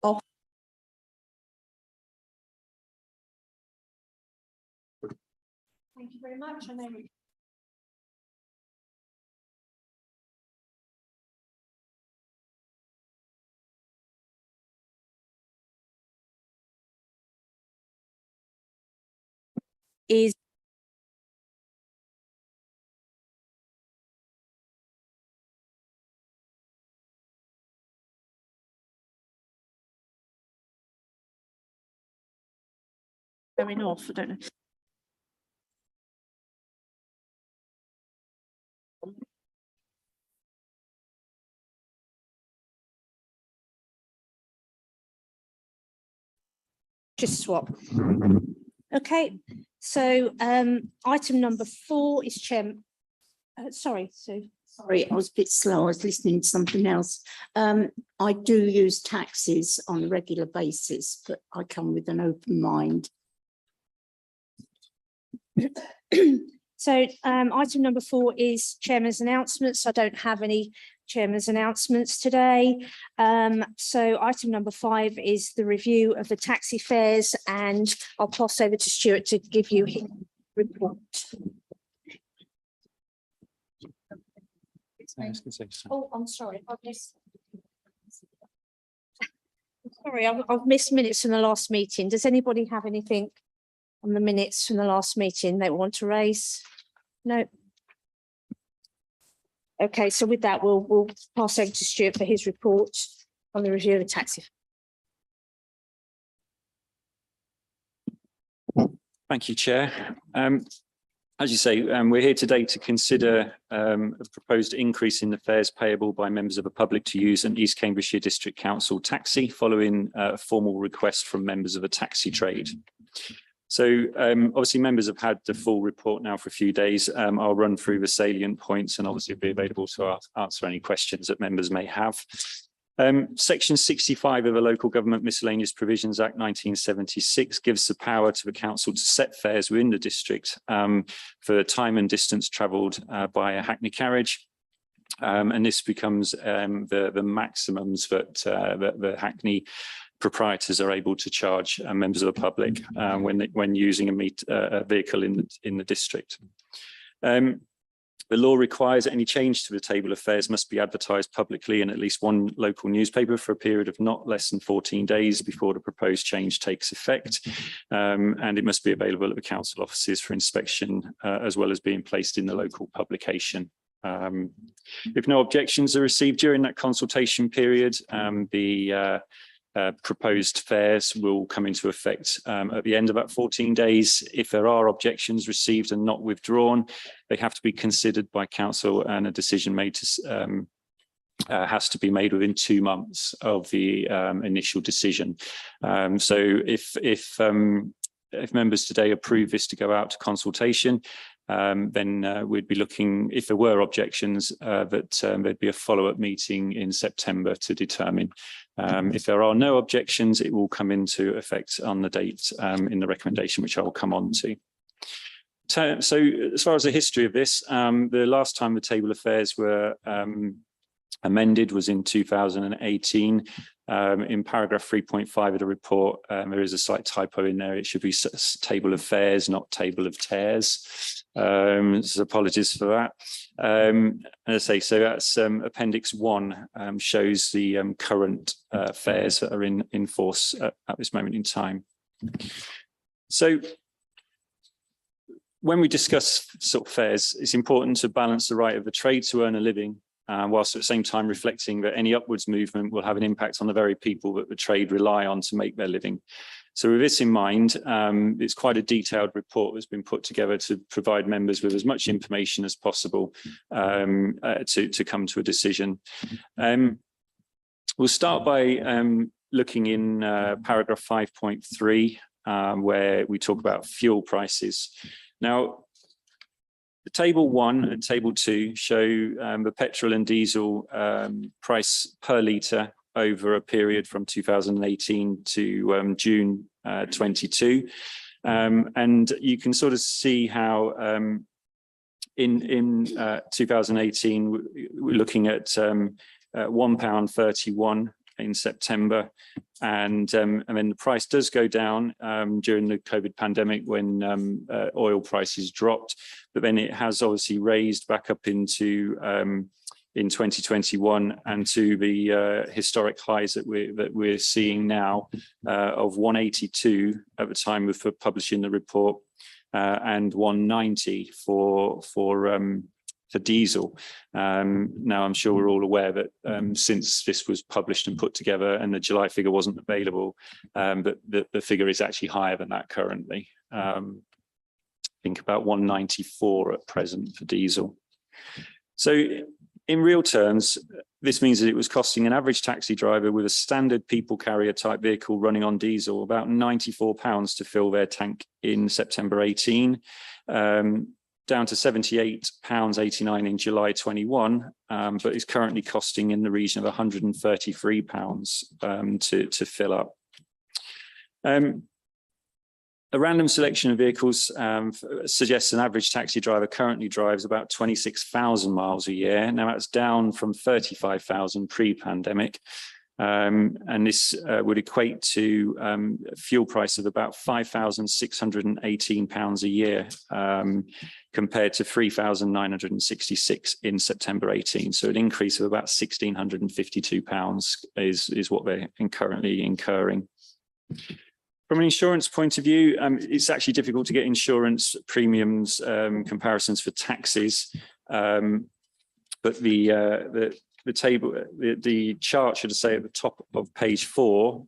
Oh. Thank you very much. Is going off, I don't know. Just swap. Okay, so item number 4 is sorry, Sue. Sorry, I was a bit slow. I was listening to something else. I do use taxis on a regular basis, but I come with an open mind. So item number 4 is Chairman's announcements. I don't have any Chairman's announcements today. So item number 5 is the review of the taxi fares, and I'll pass over to Stuart to give you his report. Oh, I'm sorry. I've missed minutes from the last meeting. Does anybody have anything on the minutes from the last meeting they want to raise? No. Okay, so with that, we'll pass over to Stuart for his report on the review of the taxi. Thank you, Chair. As you say, we're here today to consider a proposed increase in the fares payable by members of the public to use an East Cambridgeshire District Council taxi following a formal request from members of the taxi trade. So obviously members have had the full report now for a few days. I'll run through the salient points and obviously be available to answer any questions that members may have. Section 65 of the Local Government Miscellaneous Provisions Act 1976 gives the power to the council to set fares within the district for time and distance travelled by a hackney carriage. And this becomes the maximums that the hackney proprietors are able to charge members of the public when using a vehicle in the district. The law requires that any change to the table of fares must be advertised publicly in at least one local newspaper for a period of not less than 14 days before the proposed change takes effect. And it must be available at the council offices for inspection, as well as being placed in the local publication. If no objections are received during that consultation period, the proposed fares will come into effect at the end of that 14 days. If there are objections received and not withdrawn, they have to be considered by council, and a decision made to has to be made within 2 months of the initial decision. So if members today approve this to go out to consultation, then we'd be looking, if there were objections, that there'd be a follow-up meeting in September to determine. If there are no objections, it will come into effect on the date in the recommendation, which I will come on to. So as far as the history of this, the last time the table of fares were amended was in 2018. In paragraph 3.5 of the report, there is a slight typo in there. It should be table of fares, not table of tears. So apologies for that. As I say, so that's appendix 1 shows the current fares that are in force at this moment in time. So when we discuss sort of fares, it's important to balance the right of the trade to earn a living, whilst at the same time reflecting that any upwards movement will have an impact on the very people that the trade rely on to make their living. So with this in mind, it's quite a detailed report that's been put together to provide members with as much information as possible to come to a decision. We'll start by looking in paragraph 5.3, where we talk about fuel prices. Now, the table 1 and table 2 show the petrol and diesel price per litre over a period from 2018 to June 22. And you can sort of see how in 2018, we're looking at £1.31 in September, and then the price does go down during the COVID pandemic when oil prices dropped, but then it has obviously raised back up into in 2021 and to the historic highs that we're seeing now of 182 at the time of publishing the report, and 190 for diesel. Now, I'm sure we're all aware that since this was published and put together and the July figure wasn't available, but the figure is actually higher than that currently. I think about 194 at present for diesel. So in real terms, this means that it was costing an average taxi driver with a standard people carrier type vehicle running on diesel about £94 to fill their tank in September 18, down to £78.89 in July 21, but is currently costing in the region of £133 to fill up. A random selection of vehicles suggests an average taxi driver currently drives about 26,000 miles a year. Now that's down from 35,000 pre-pandemic. And this would equate to a fuel price of about £5,618 a year, compared to £3,966 in September 18. So an increase of about £1,652 is what they're currently incurring. From an insurance point of view, it's actually difficult to get insurance premiums comparisons for taxis, but the table, the chart, should I say, at the top of page 4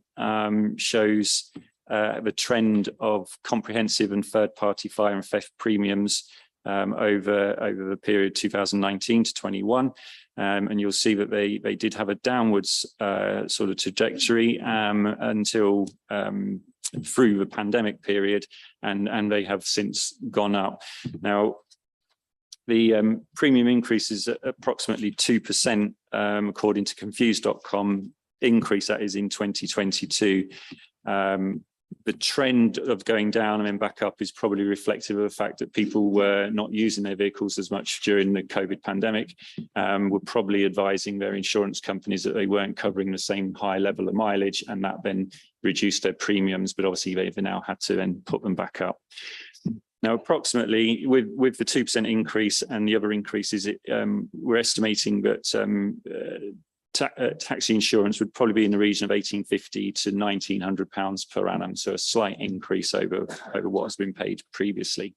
shows the trend of comprehensive and third-party fire and theft premiums over the period 2019 to 21. And you'll see that they did have a downwards sort of trajectory until through the pandemic period, and they have since gone up. Now, the premium increase is approximately 2%, according to confused.com, increase that is in 2022. The trend of going down and then back up is probably reflective of the fact that people were not using their vehicles as much during the COVID pandemic, were probably advising their insurance companies that they weren't covering the same high level of mileage, and that then reduced their premiums, but obviously they've now had to then put them back up. Now, approximately with the 2% increase and the other increases, we're estimating that taxi insurance would probably be in the region of £1,850 to £1,900 per annum, so a slight increase over what has been paid previously.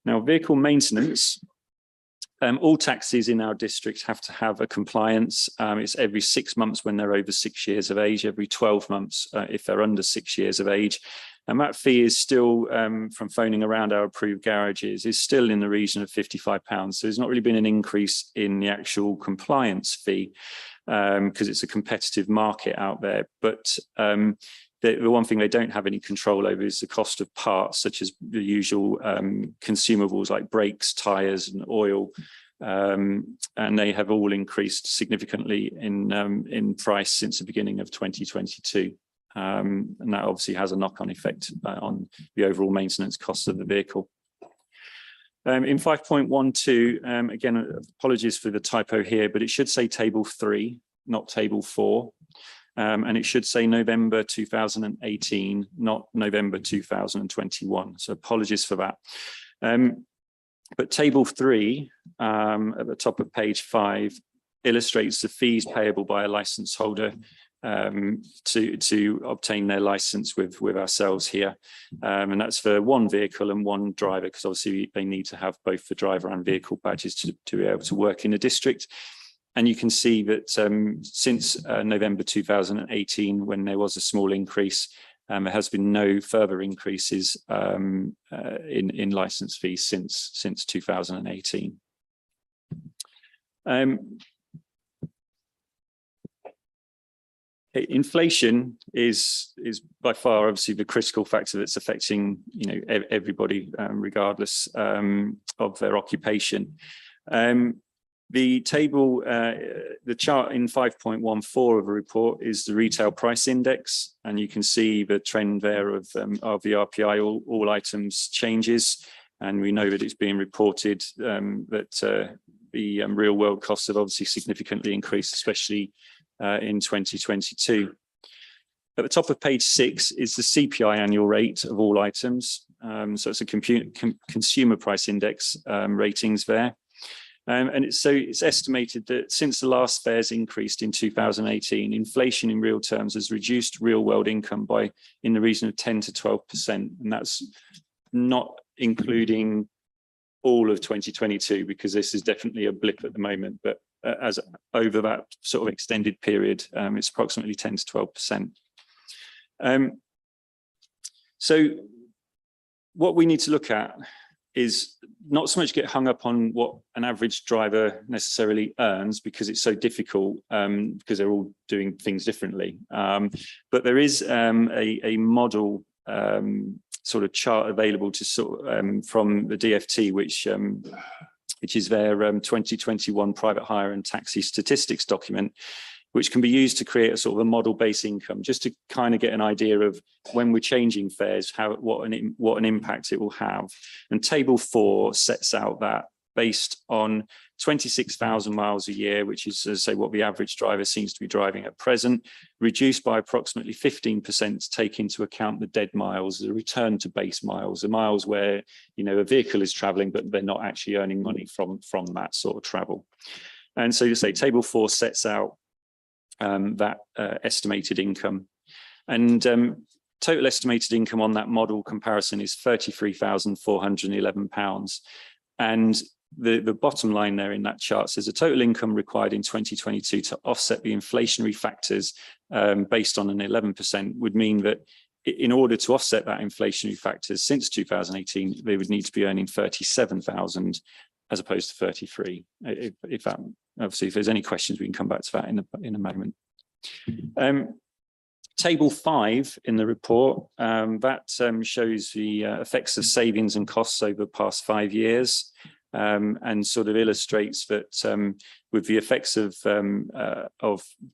Now, vehicle maintenance. All taxis in our district have to have a compliance. It's every 6 months when they're over 6 years of age, every 12 months if they're under 6 years of age. And that fee is still, from phoning around our approved garages, is still in the region of £55. So there's not really been an increase in the actual compliance fee because it's a competitive market out there. But the one thing they don't have any control over is the cost of parts, such as the usual consumables like brakes, tyres and oil. And they have all increased significantly in price since the beginning of 2022. And that obviously has a knock-on effect on the overall maintenance costs of the vehicle. In 5.12, again, apologies for the typo here, but it should say table 3, not table 4. And it should say November 2018, not November 2021. So apologies for that. But table 3 at the top of page 5 illustrates the fees payable by a license holder to obtain their license with ourselves here. And that's for one vehicle and one driver, because obviously they need to have both the driver and vehicle badges to be able to work in the district. And you can see that since November 2018, when there was a small increase, there has been no further increases in license fees since 2018. Inflation is by far obviously the critical factor that's affecting everybody regardless of their occupation. The table, the chart in 5.14 of the report is the retail price index, and you can see the trend there of the RPI, all items changes, and we know that it's being reported that the real world costs have obviously significantly increased, especially in 2022. At the top of page 6 is the CPI annual rate of all items. So it's a consumer price index ratings there. And it's estimated that since the last fares increased in 2018, inflation in real terms has reduced real world income by in the region of 10 to 12%. And that's not including all of 2022, because this is definitely a blip at the moment. But as over that sort of extended period, it's approximately 10 to 12%. So what we need to look at is not so much get hung up on what an average driver necessarily earns, because it's so difficult, because they're all doing things differently. But there is a model sort of chart available to sort from the DFT, which is their 2021 private hire and taxi statistics document, which can be used to create a sort of a model-based income, just to kind of get an idea of when we're changing fares, what an impact it will have. And table 4 sets out that based on 26,000 miles a year, which is, as I say, what the average driver seems to be driving at present, reduced by approximately 15% to take into account the dead miles, the return to base miles, the miles where, you know, a vehicle is traveling, but they're not actually earning money from that sort of travel. And so you say table 4 sets out that estimated income, and total estimated income on that model comparison is £33,411. And the bottom line there in that chart says the total income required in 2022 to offset the inflationary factors based on an 11% would mean that in order to offset that inflationary factors since 2018, they would need to be earning 37,000 as opposed to 33. If that, obviously, if there's any questions, we can come back to that in a moment. Table 5 in the report, that shows the effects of savings and costs over the past 5 years, and sort of illustrates that with the effects of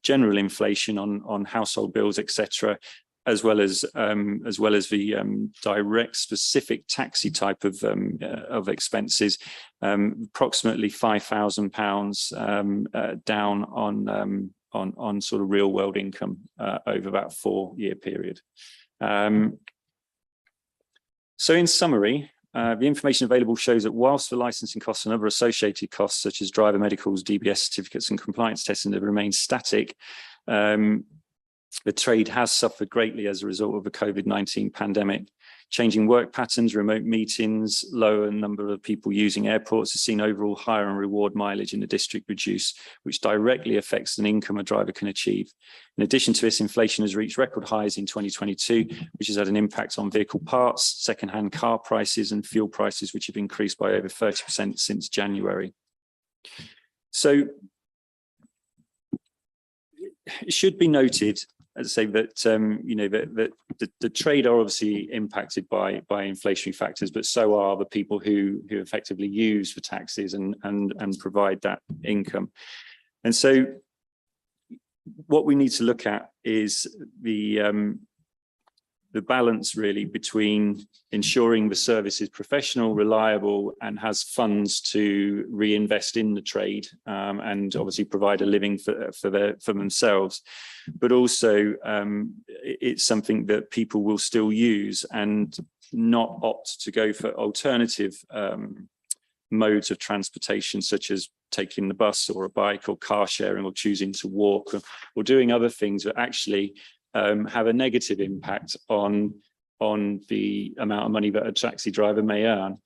general inflation on household bills, etc., as well as the direct specific taxi type of expenses, approximately £5,000 down on sort of real world income over that 4-year period. So in summary, the information available shows that whilst the licensing costs and other associated costs such as driver medicals, DBS certificates and compliance testing have remained static, the trade has suffered greatly as a result of the COVID-19 pandemic. Changing work patterns, remote meetings, lower number of people using airports has seen overall hire and reward mileage in the district reduce, which directly affects an income a driver can achieve. In addition to this, inflation has reached record highs in 2022, which has had an impact on vehicle parts, second-hand car prices and fuel prices, which have increased by over 30% since January. So it should be noted, as I say, that you know, that the trade are obviously impacted by inflationary factors, but so are the people who effectively use the taxis and provide that income. And so what we need to look at is the balance really between ensuring the service is professional, reliable, and has funds to reinvest in the trade, and obviously provide a living for themselves. But also it's something that people will still use and not opt to go for alternative modes of transportation, such as taking the bus or a bike or car sharing or choosing to walk or doing other things that actually have a negative impact on the amount of money that a taxi driver may earn.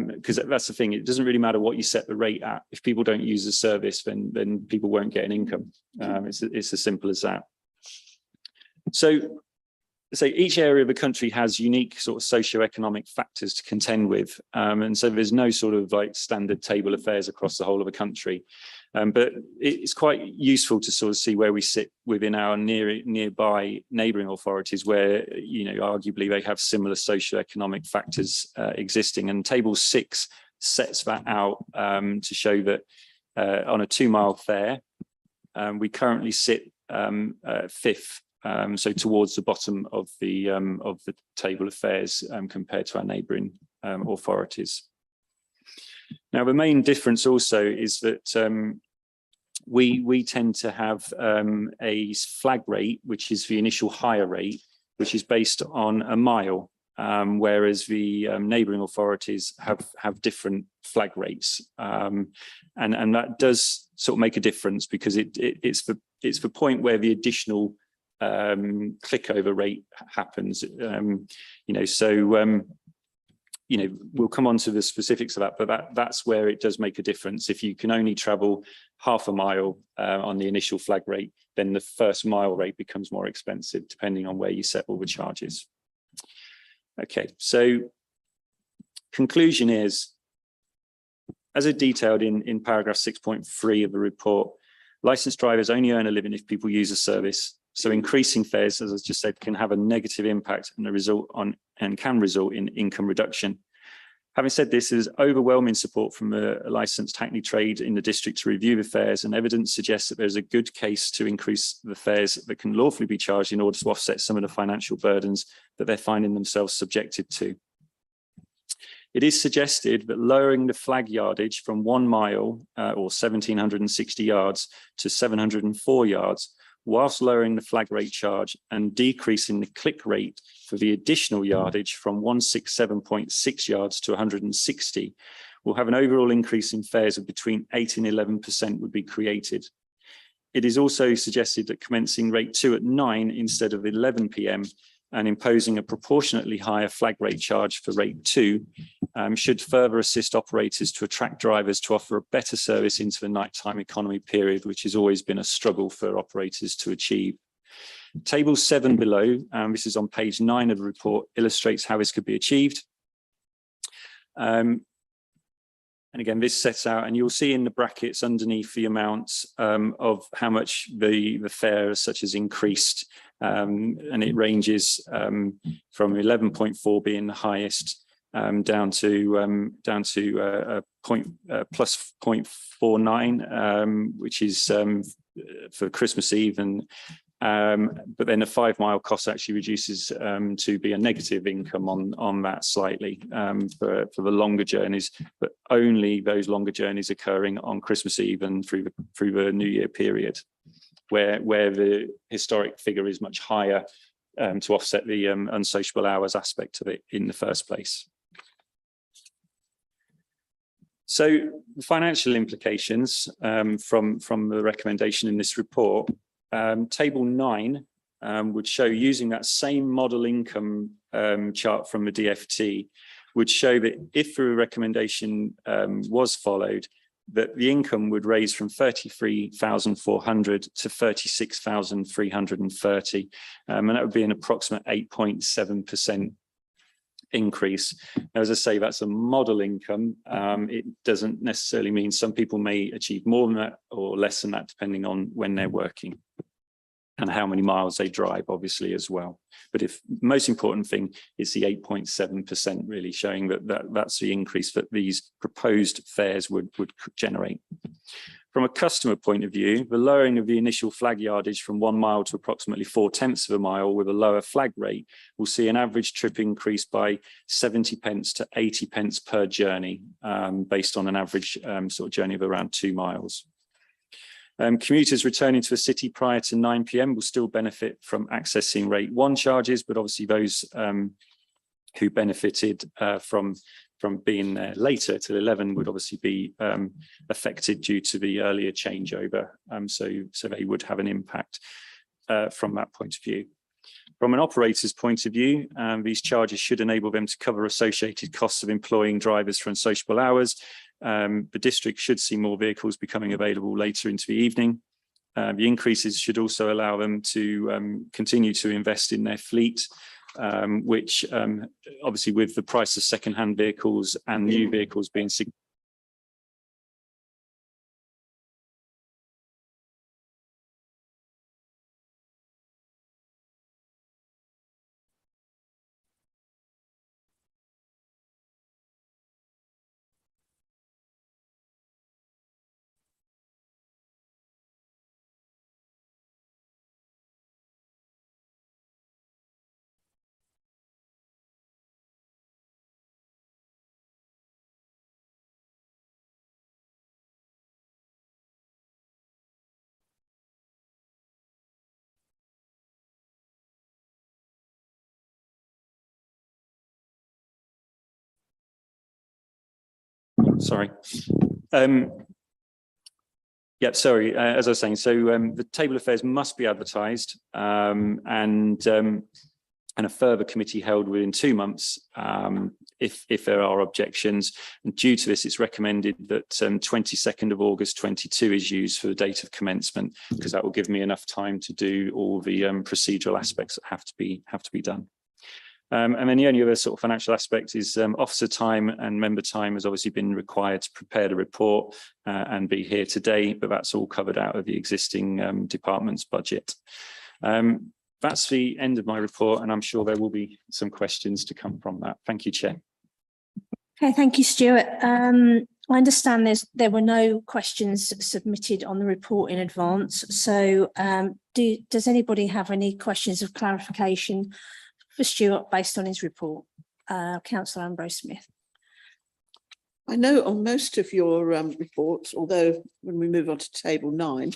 Because that's the thing, it doesn't really matter what you set the rate at. If people don't use the service, then people won't get an income. It's as simple as that. So each area of the country has unique sort of socioeconomic factors to contend with. And so there's no sort of like standard table of fares across the whole of the country. But it's quite useful to sort of see where we sit within our nearby neighbouring authorities, where, you know, arguably they have similar socioeconomic factors existing. And table 6 sets that out to show that on a 2-mile fare, we currently sit 5th, so towards the bottom of the table of fares compared to our neighbouring authorities. Now, the main difference also is that we tend to have a flag rate, which is the initial hire rate, which is based on a mile, whereas the neighbouring authorities have different flag rates, and that does sort of make a difference because it's the point where the additional click over rate happens. We'll come on to the specifics of that, but that's where it does make a difference. If you can only travel half a mile on the initial flag rate, then the first mile rate becomes more expensive depending on where you set all the charges. Okay, so conclusion is, as it detailed in paragraph 6.3 of the report, licensed drivers only earn a living if people use a service. So increasing fares, as I just said, can have a negative impact and can result in income reduction. Having said this, there's overwhelming support from a licensed hackney trade in the district to review the fares, and evidence suggests that there's a good case to increase the fares that can lawfully be charged in order to offset some of the financial burdens that they're finding themselves subjected to. It is suggested that lowering the flag yardage from 1 mile or 1,760 yards to 704 yards, whilst lowering the flag rate charge and decreasing the click rate for the additional yardage from 167.6 yards to 160, will have an overall increase in fares of between 8 and 11% would be created. It is also suggested that commencing rate 2 at 9 instead of 11 p.m. and imposing a proportionately higher flag rate charge for rate 2 should further assist operators to attract drivers to offer a better service into the nighttime economy period, which has always been a struggle for operators to achieve. Table 7 below, this is on page 9 of the report, illustrates how this could be achieved. And again, this sets out, and you'll see in the brackets underneath the amounts of how much the fare as such has increased, and it ranges from 11.4 being the highest, down to plus 0.49, which is for Christmas Eve, and but then a 5 mile cost actually reduces to be a negative income on that slightly for the longer journeys, but only those longer journeys occurring on Christmas Eve and through the New Year period, where the historic figure is much higher to offset the unsociable hours aspect of it in the first place. So the financial implications from the recommendation in this report. Table 9 would show, using that same model income chart from the DFT, would show that if the recommendation was followed, that the income would raise from 33,400 to 36,330, and that would be an approximate 8.7% increase. Now, as I say, that's a model income. It doesn't necessarily mean some people may achieve more than that or less than that, depending on when they're working and how many miles they drive, obviously, as well. But if the most important thing is the 8.7%, really showing that's the increase that these proposed fares would generate. From a customer point of view, the lowering of the initial flag yardage from 1 mile to approximately 0.4 of a mile with a lower flag rate will see an average trip increase by 70 pence to 80 pence per journey, based on an average sort of journey of around 2 miles. Commuters returning to a city prior to 9 p.m. will still benefit from accessing rate 1 charges, but obviously those who benefited from being there later till 11 would obviously be affected due to the earlier changeover. So they would have an impact from that point of view. From an operator's point of view, these charges should enable them to cover associated costs of employing drivers for unsociable hours. The district should see more vehicles becoming available later into the evening. The increases should also allow them to continue to invest in their fleet, which obviously, with the price of second-hand vehicles and new vehicles being significant, Sorry. Yeah, sorry, as I was saying, so the table of fares must be advertised and a further committee held within 2 months if there are objections. And due to this, it's recommended that 22nd of August 22 is used for the date of commencement, because that will give me enough time to do all the procedural aspects that have to be done. And then the only other sort of financial aspect is officer time and member time has obviously been required to prepare the report and be here today, but that's all covered out of the existing department's budget. That's the end of my report, and I'm sure there will be some questions to come from that. Thank you, Chair. Okay, thank you, Stuart. I understand there were no questions submitted on the report in advance. So does anybody have any questions of clarification for Stuart based on his report? Councillor Ambrose-Smith. I know on most of your reports, although when we move on to table 9,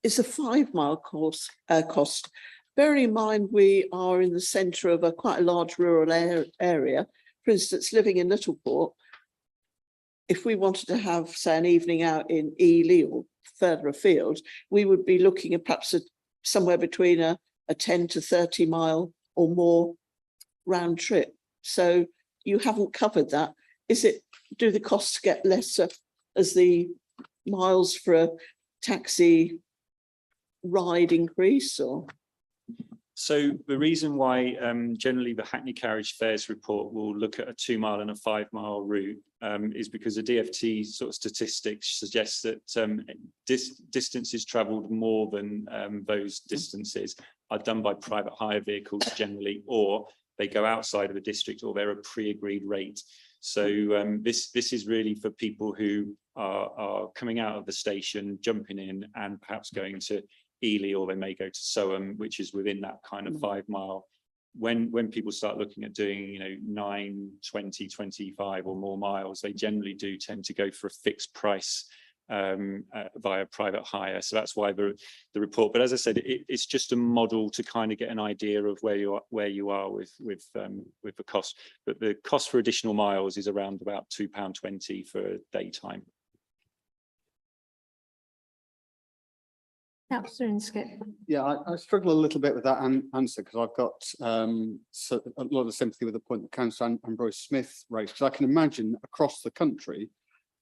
it's a 5-mile course cost. Bearing in mind we are in the centre of quite a large rural area. For instance, living in Littleport, if we wanted to have, say, an evening out in Ely or further afield, we would be looking at perhaps somewhere between a 10 to 30 mile or more round trip. So you haven't covered that. Do the costs get lesser as the miles for a taxi ride increase, or? So the reason why generally the Hackney Carriage Fares report will look at a 2-mile and a 5-mile route is because the DfT sort of statistics suggests that distances travelled more than those distances are done by private hire vehicles generally, or they go outside of a district, or they're a pre-agreed rate. So this is really for people who are coming out of the station, jumping in and perhaps going to Ely, or they may go to Soham, which is within that kind of 5-mile. When people start looking at doing 9, 20, 25 or more miles, they generally do tend to go for a fixed price via private hire. So that's why the report, but as I said, it's just a model to kind of get an idea of where you are with the cost. But the cost for additional miles is around about £2.20 for daytime. Yeah, I struggle a little bit with that answer, because I've got a lot of sympathy with the point that Councillor Ambrose-Smith raised, because I can imagine across the country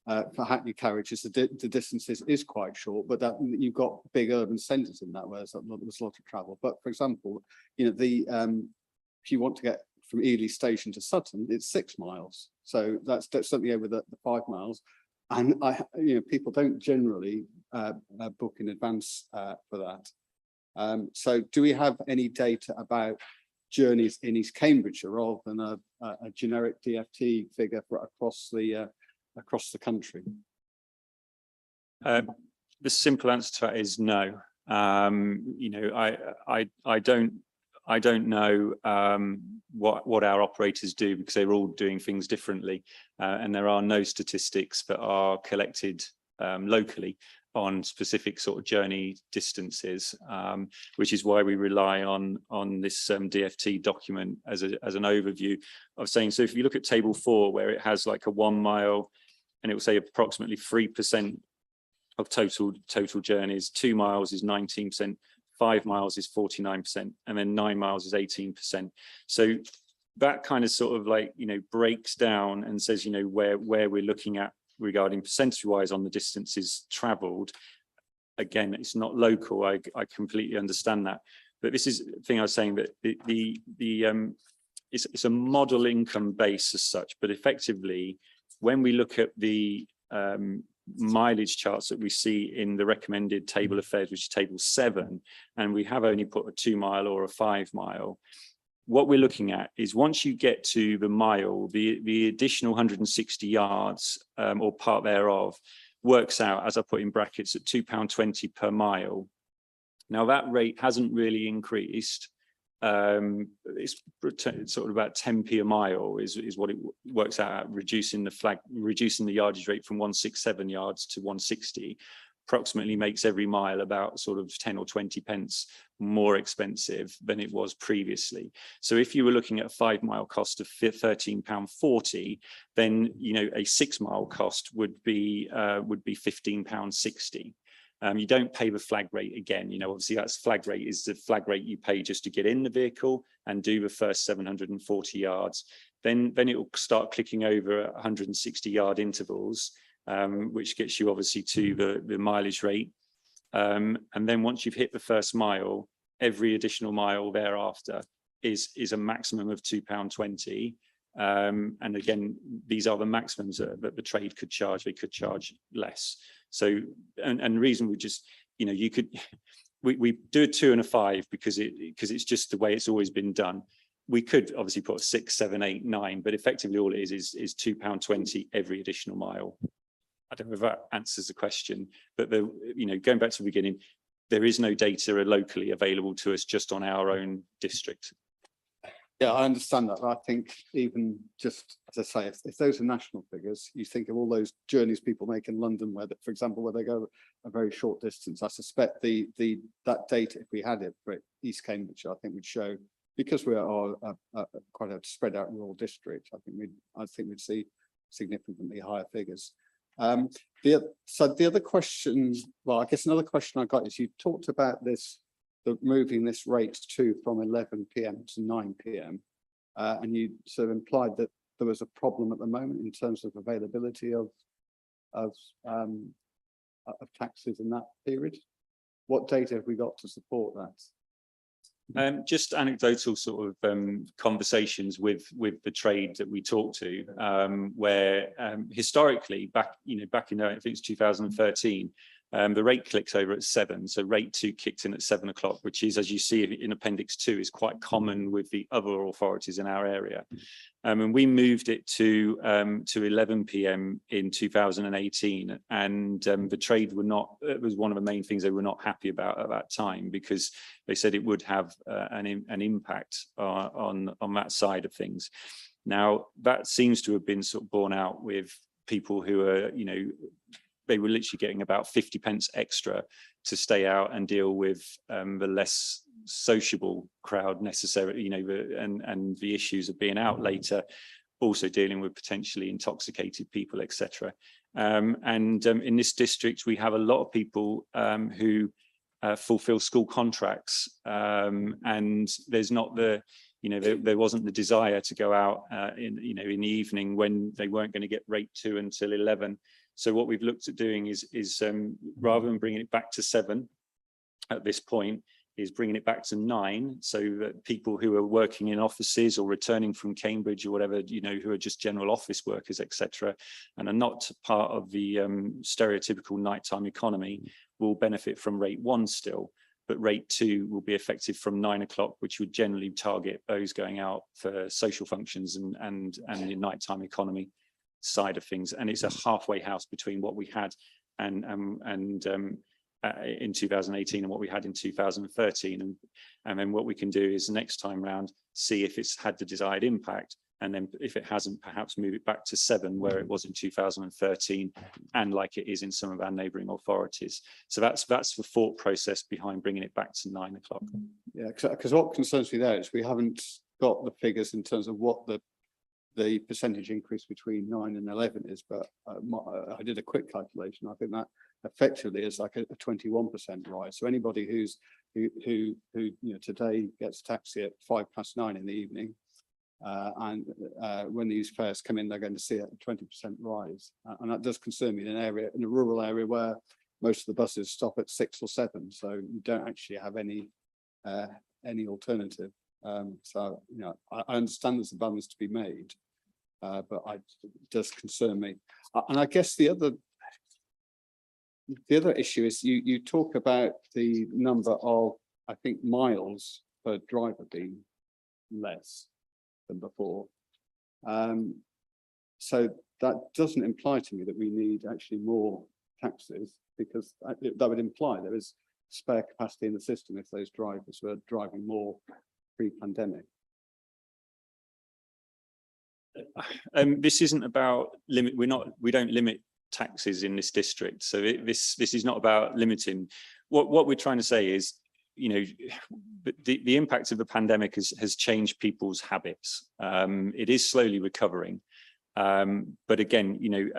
for Hackney carriages, the distances is quite short, but that you've got big urban centres in that where there's a lot of travel. But for example, if you want to get from Ely station to Sutton, it's 6 miles. So that's certainly over the 5 miles. And people don't generally book in advance for that. So do we have any data about journeys in East Cambridgeshire rather than a generic DfT figure for across the country? The simple answer to that is no. I don't know what our operators do, because they're all doing things differently, and there are no statistics that are collected locally on specific sort of journey distances, which is why we rely on this DfT document as an overview of saying. So if you look at table 4, where it has like a 1 mile, and it will say approximately 3% of total journeys, 2 miles is 19%. 5 miles is 49%, and then 9 miles is 18%. So that kind of sort of breaks down and says, where we're looking at regarding percentage wise on the distances travelled. Again, it's not local. I completely understand that, but this is the thing I was saying, that it's a model income base as such, but effectively when we look at the mileage charts that we see in the recommended table of fares, which is table 7, and we have only put a 2 mile or a 5 mile, what we're looking at is once you get to the mile, the additional 160 yards or part thereof works out, as I put in brackets, at £2.20 per mile. Now that rate hasn't really increased. It's sort of about 10p a mile is what it works out at, reducing the yardage rate from 167 yards to 160. approximately makes every mile about sort of 10 or 20 pence more expensive than it was previously. So if you were looking at a 5 mile cost of £13.40, then a 6 mile cost would be £15.60. You don't pay the flag rate again. Obviously that's flag rate is the flag rate you pay just to get in the vehicle and do the first 740 yards. Then it will start clicking over 160-yard intervals, which gets you obviously to the mileage rate. And then once you've hit the first mile, every additional mile thereafter is a maximum of £2.20. And again, these are the maximums that the trade could charge. They could charge less. So, and the reason we just, we do a 2 and a 5 because it's just the way it's always been done. We could obviously put a 6, 7, 8, 9, but effectively all it is £2.20 every additional mile. I don't know if that answers the question, but going back to the beginning, there is no data locally available to us just on our own district. Yeah, I understand that. But I think even just as I say, if those are national figures, you think of all those journeys people make in London, where, for example, where they go a very short distance. I suspect that data, if we had it for East Cambridgeshire, I think would show, because we are quite a spread out rural district. I think we'd see significantly higher figures. So the other question, well, I guess another question I got is, you talked about moving this rate from 11 p.m. to 9 p.m. And you sort of implied that there was a problem at the moment in terms of availability of taxis in that period. What data have we got to support that? Just anecdotal sort of conversations with the trade that we talk to, where historically back in I think it's 2013, the rate clicks over at 7. So rate 2 kicked in at 7 o'clock, which is, as you see in Appendix 2, is quite common with the other authorities in our area. And we moved it to 11 p.m. in 2018, and the trade it was one of the main things they were not happy about at that time, because they said it would have an impact on that side of things. Now that seems to have been sort of borne out with people who are, they were literally getting about 50 pence extra to stay out and deal with the less sociable crowd necessarily, and the issues of being out later, also dealing with potentially intoxicated people, etc. In this district, we have a lot of people who fulfill school contracts, and there's not there wasn't the desire to go out in the evening when they weren't going to get rate 2 until 11. So what we've looked at doing is rather than bringing it back to 7 at this point, is bringing it back to 9, so that people who are working in offices or returning from Cambridge or whatever, who are just general office workers, etc., and are not part of the stereotypical nighttime economy, will benefit from rate 1 still. But rate 2 will be effective from 9 o'clock, which would generally target those going out for social functions and the nighttime economy side of things. And it's a halfway house between what we had in 2018 and what we had in 2013. And then what we can do is next time round, see if it's had the desired impact. And then if it hasn't, perhaps move it back to 7 where it was in 2013, and like it is in some of our neighbouring authorities. So that's the thought process behind bringing it back to 9 o'clock. Yeah, because what concerns me there is we haven't got the figures in terms of what the percentage increase between 9 and 11 is, but I did a quick calculation. I think that effectively is like a 21% rise. So anybody who today gets a taxi at 9:05 in the evening, and when these fares come in, they're going to see a 20% rise, and that does concern me in a rural area where most of the buses stop at 6 or 7, so you don't actually have any alternative. So I understand there's a balance to be made, but it does concern me. And I guess the other issue is you talk about the number of, I think, miles per driver being less than before. So that doesn't imply to me that we need actually more taxis, because that would imply there is spare capacity in the system if those drivers were driving more pre-pandemic. This isn't about limit. We don't limit taxis in this district. So this is not about limiting. What we're trying to say is, you know, the impact of the pandemic has changed people's habits. It is slowly recovering. But again, you know,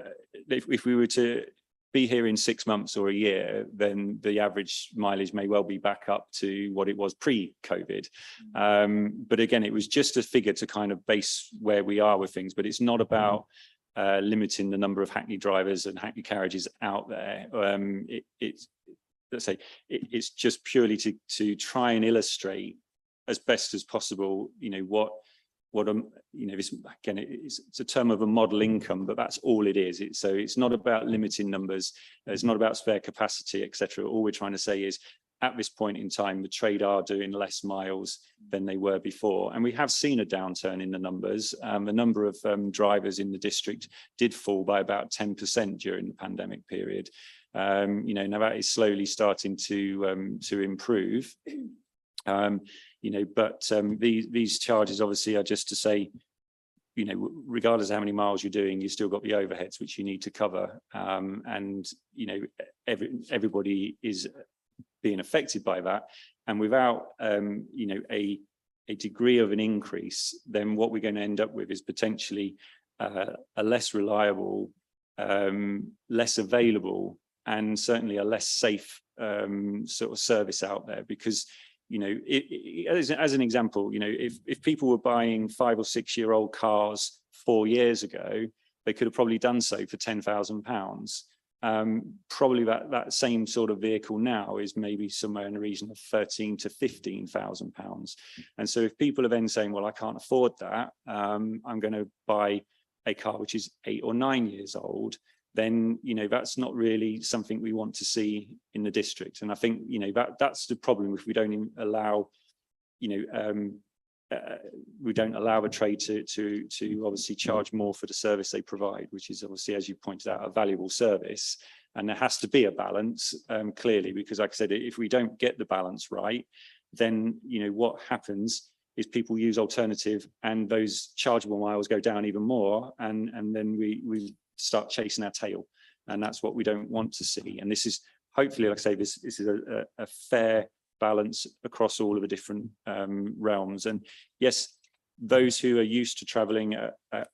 if we were to be here in 6 months or a year, then the average mileage may well be back up to what it was pre-COVID. But again, it was just a figure to kind of base where we are with things, but it's not about limiting the number of hackney drivers and hackney carriages out there. It's just purely to try and illustrate as best as possible, you know, what you know, this, again, it's a term of a model income, but that's all it is. So it's not about limiting numbers. It's not about spare capacity, etc. All we're trying to say is, at this point in time, the trade are doing less miles than they were before. And we have seen a downturn in the numbers. The number of drivers in the district did fall by about 10% during the pandemic period. You know, now that is slowly starting to improve. You know, but these charges obviously are just to say, you know, regardless of how many miles you're doing, you've still got the overheads which you need to cover. And, you know, everybody is being affected by that. And without, you know, a degree of an increase, then what we're going to end up with is potentially a less reliable, less available, and certainly a less safe sort of service out there. Because, you know, as an example, you know, if people were buying 5 or 6 year old cars 4 years ago, they could have probably done so for £10,000. Probably that same sort of vehicle now is maybe somewhere in the region of £13,000 to £15,000. And so if people are then saying, well, I can't afford that, I'm going to buy a car which is 8 or 9 years old, then, you know, that's not really something we want to see in the district. And I think, you know, that's the problem if we don't allow, you know, we don't allow a trade to obviously charge more for the service they provide, which is obviously, as you pointed out, a valuable service. And there has to be a balance, clearly, because like I said, if we don't get the balance right, then, you know, what happens is people use alternative and those chargeable miles go down even more. And then we start chasing our tail. And that's what we don't want to see. And this is hopefully, like I say, this is a fair balance across all of the different realms. And yes, those who are used to traveling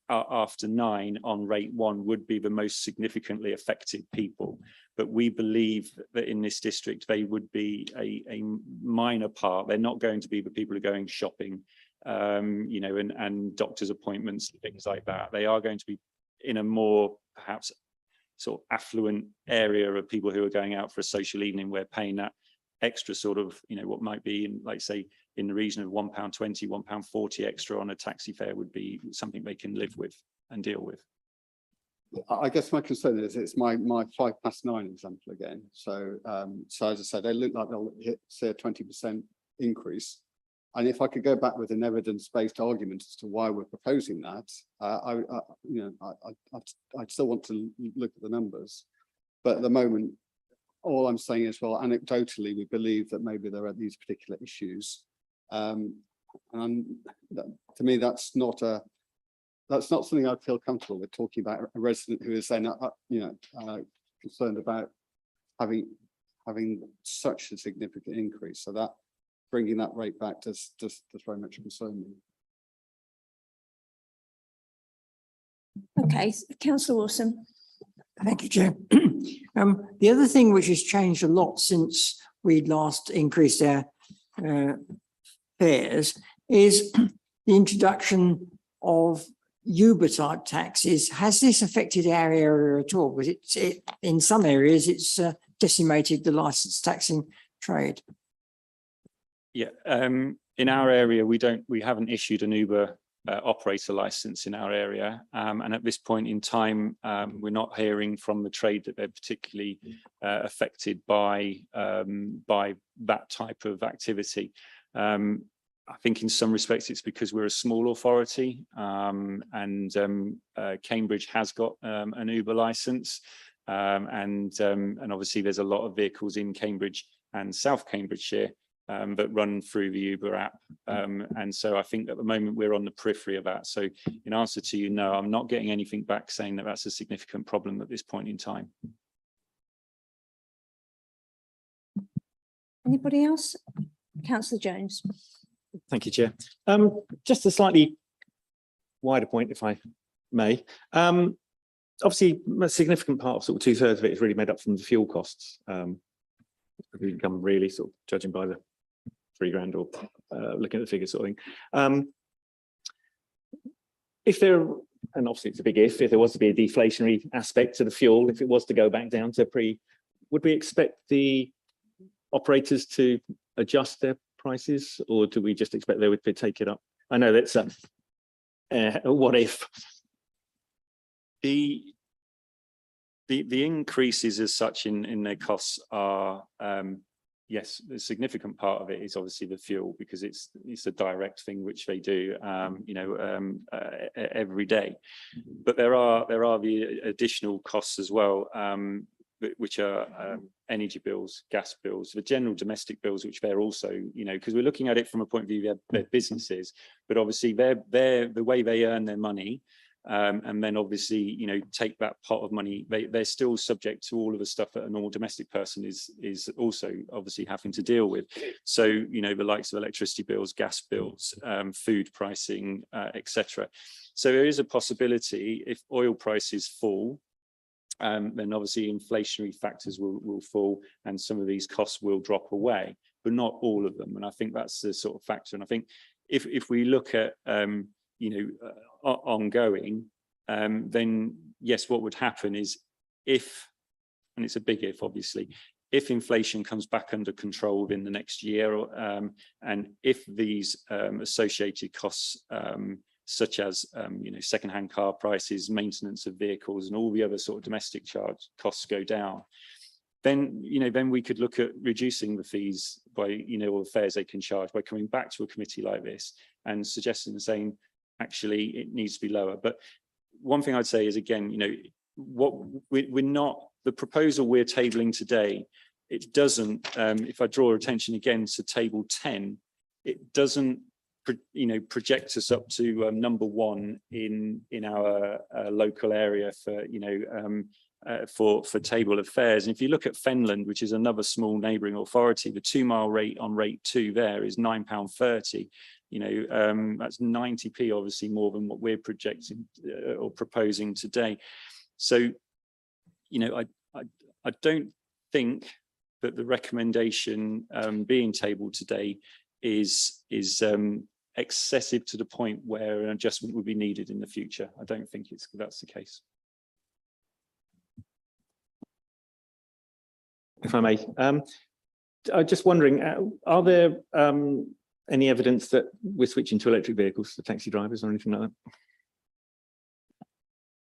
after 9 on rate 1 would be the most significantly affected people. But we believe that in this district, they would be a minor part. They're not going to be the people who are going shopping, you know, and doctor's appointments, things like that. They are going to be in a more perhaps sort of affluent area of people who are going out for a social evening, where paying that extra sort of, you know, what might be in, like say, in the region of £1.20, £1.40 extra on a taxi fare would be something they can live with and deal with. I guess my concern is it's my 9:05 example again. So so as I said, they look like they'll hit, say, a 20% increase. And if I could go back with an evidence-based argument as to why we're proposing that, I'd still want to look at the numbers. But at the moment, all I'm saying is, well, anecdotally, we believe that maybe there are these particular issues. And to me, that's not something I'd feel comfortable with, talking about a resident who is then, concerned about having such a significant increase. So that bringing that rate back does very much concern me. Okay, Councillor Wilson. Thank you, Chair. The other thing which has changed a lot since we last increased our fares is the introduction of Uber type taxis. Has this affected our area at all? Because in some areas it's decimated the licensed taxing trade. Yeah, in our area, we haven't issued an Uber operator license in our area, and at this point in time, we're not hearing from the trade that they're particularly affected by that type of activity. I think in some respects it's because we're a small authority, and Cambridge has got an Uber license, and obviously there's a lot of vehicles in Cambridge and South Cambridgeshire that run through the Uber app. And so I think at the moment we're on the periphery of that. So in answer to you, no, I'm not getting anything back saying that that's a significant problem at this point in time. Anybody else? Councillor Jones. Thank you, Chair. Just a slightly wider point, if I may. Obviously, a significant part of sort of 2/3 of it is really made up from the fuel costs. The income really sort of judging by the £3,000 or looking at the figures sort of thing. If there, and obviously it's a big if there was to be a deflationary aspect to the fuel, if it was to go back down to would we expect the operators to adjust their prices, or do we just expect they would take it up? I know that's what if. The increases as such in their costs are, yes, a significant part of it is obviously the fuel, because it's a direct thing which they do, every day. But there are the additional costs as well, which are energy bills, gas bills, the general domestic bills, which they're also, because we're looking at it from a point of view of their businesses, but obviously they're the way they earn their money. And then obviously, take that pot of money, they're still subject to all of the stuff that a normal domestic person is also obviously having to deal with. So, the likes of electricity bills, gas bills, food pricing, etc. So there is a possibility if oil prices fall, then obviously inflationary factors will fall and some of these costs will drop away, but not all of them. And I think that's the sort of factor. And I think if we look at, ongoing, then yes, what would happen is if, and it's a big if obviously, if inflation comes back under control in the next year, and if these associated costs, such as second-hand car prices, maintenance of vehicles, and all the other sort of domestic charge costs go down, then then we could look at reducing the fees by or the fares they can charge by coming back to a committee like this and suggesting and saying actually it needs to be lower. But one thing I'd say is, again, what we're not, the proposal we're tabling today, it doesn't, if I draw attention again to table 10, it doesn't project us up to number one in our local area for table of fares. And if you look at Fenland, which is another small neighbouring authority, the 2 mile rate on rate 2 there is £9.30. That's 90p, obviously more than what we're projecting or proposing today. So, I don't think that the recommendation being tabled today is excessive to the point where an adjustment would be needed in the future. I don't think that's the case. If I may, I'm just wondering, are there any evidence that we're switching to electric vehicles for taxi drivers or anything like that?